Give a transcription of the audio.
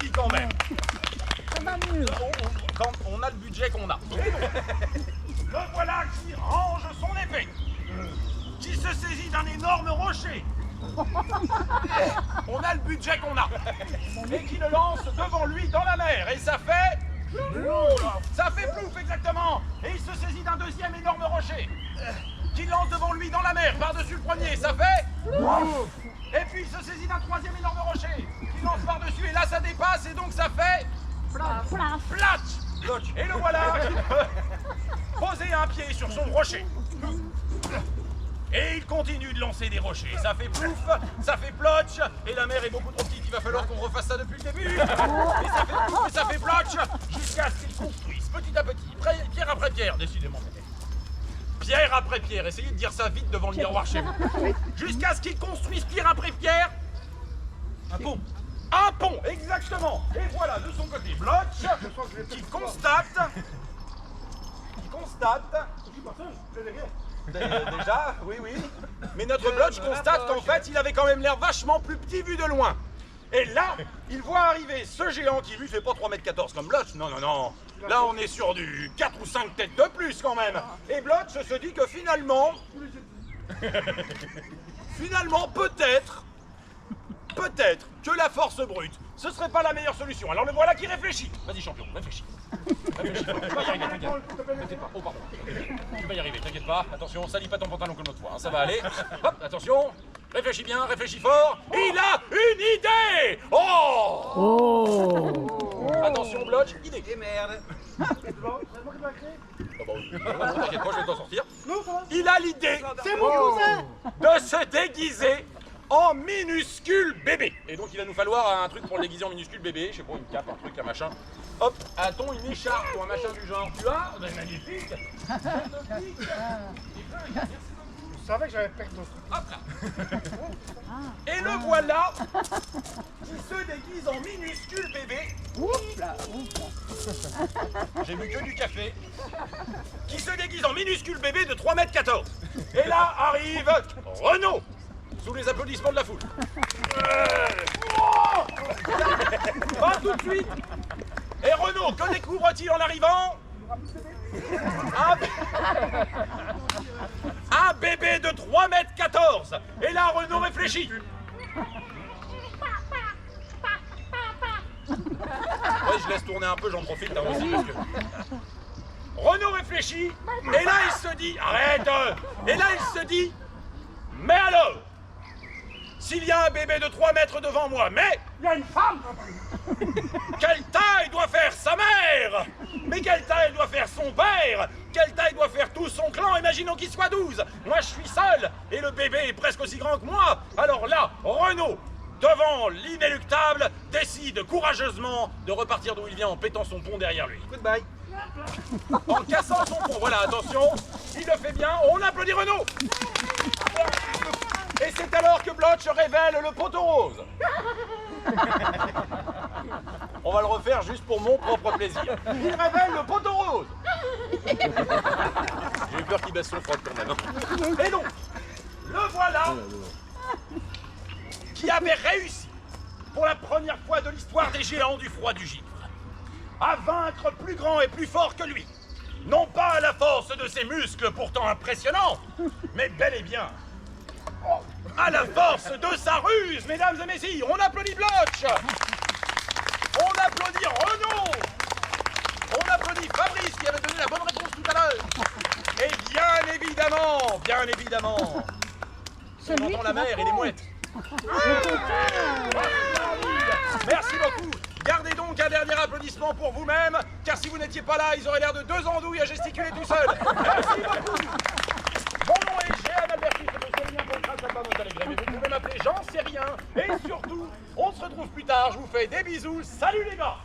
dis quand même. Ça va mieux. Quand on a le budget qu'on a. Et donc, le voilà qui range son épée, qui se saisit d'un énorme rocher. On a le budget qu'on a. Et qui le lance devant lui dans la mer. Et ça fait... Ça fait plouf, exactement. Et il se saisit d'un deuxième énorme rocher, qui lance devant lui dans la mer, par-dessus le premier. Ça fait... Et puis il se saisit d'un troisième énorme rocher, qui lance par-dessus. Et là, ça dépasse. Et donc ça fait... Platch. Et le voilà qui peut poser un pied sur son rocher. Et il continue de lancer des rochers. Ça fait plouf, ça fait plotch, et la mer est beaucoup trop petite. Il va falloir qu'on refasse ça depuis le début. Et ça fait plouf, et ça fait plotch, jusqu'à ce qu'il construise petit à petit, pierre après pierre, décidément. Pierre après pierre, essayez de dire ça vite devant le miroir chez vous. Jusqu'à ce qu'il construise pierre après pierre. Un pont. Un pont, exactement. Et voilà, de son côté, Blotch, qui constate... Déjà, oui. Mais notre Blotch constate qu'en fait, il avait quand même l'air vachement plus petit vu de loin. Et là, il voit arriver ce géant qui lui fait pas 3,14 m comme Blotch. Non. Là, on est sur du 4 ou 5 têtes de plus quand même. Et Blotch se dit que finalement... Peut-être que la force brute, ce serait pas la meilleure solution. Alors le voilà qui réfléchit. Vas-y champion, réfléchis. Tu vas y arriver, t'inquiète pas. Oh pardon. Tu vas y arriver, t'inquiète pas. Attention, salis pas ton pantalon comme l'autre fois, hein. Ça va aller. Hop, attention. Réfléchis bien, réfléchis fort. Il a une idée. Oh. Attention Blotch, idée. Et merde. T'inquiète pas, je vais t'en sortir. Il a l'idée. C'est mon cousin. De se déguiser en minuscule bébé. Et donc il va nous falloir un truc pour le déguiser en minuscule bébé, je sais pas, une cape, un truc, un machin. Hop, a-t-on une écharpe ou un machin du genre? Tu as? Ben, magnifique. Je savais que j'avais perdu. Hop là. Et le voilà qui se déguise en minuscule bébé. J'ai bu que du café. Qui se déguise en minuscule bébé de 3,14 m. Et là arrive Renaud, sous les applaudissements de la foule. Pas tout de suite. Et Renaud, que découvre-t-il en arrivant? Un bébé de 3,14 m. Et là, Renaud réfléchit. Ouais, je laisse tourner un peu, j'en profite hein, aussi parce que... Renaud réfléchit, et là il se dit, arrête. Et là il se dit, mais alors, s'il y a un bébé de 3 mètres devant moi, mais Il y a une femme. quelle taille doit faire sa mère? Mais quelle taille doit faire son père? Quelle taille doit faire tout son clan? Imaginons qu'il soit 12. Moi je suis seul, et le bébé est presque aussi grand que moi. Alors là, Renaud, devant l'inéluctable, décide courageusement de repartir d'où il vient en pétant son pont derrière lui. Goodbye. En cassant son pont, voilà, attention, il le fait bien, on applaudit Renaud. Et c'est alors que Blotch révèle le poteau rose. On va le refaire juste pour mon propre plaisir. Il révèle le poteau rose. J'ai eu peur qu'il baisse son froc quand même. Et donc, le voilà qui avait réussi, pour la première fois de l'histoire des géants du froid du givre, à vaincre plus grand et plus fort que lui. Non pas à la force de ses muscles pourtant impressionnants, mais bel et bien à la force de sa ruse, mesdames et messieurs. On applaudit Blotch. On applaudit Renaud. On applaudit Fabrice qui avait donné la bonne réponse tout à l'heure. Et bien évidemment, on entend la mer et les mouettes. Merci beaucoup. Gardez donc un dernier applaudissement pour vous-même, car si vous n'étiez pas là, ils auraient l'air de deux andouilles à gesticuler tout seuls. Merci beaucoup. Mon nom est Jean Alberti, c'est Monsieur Lien Contrat, mais vous pouvez m'appeler J'en sais rien. Et surtout, on se retrouve plus tard. Je vous fais des bisous. Salut les gars.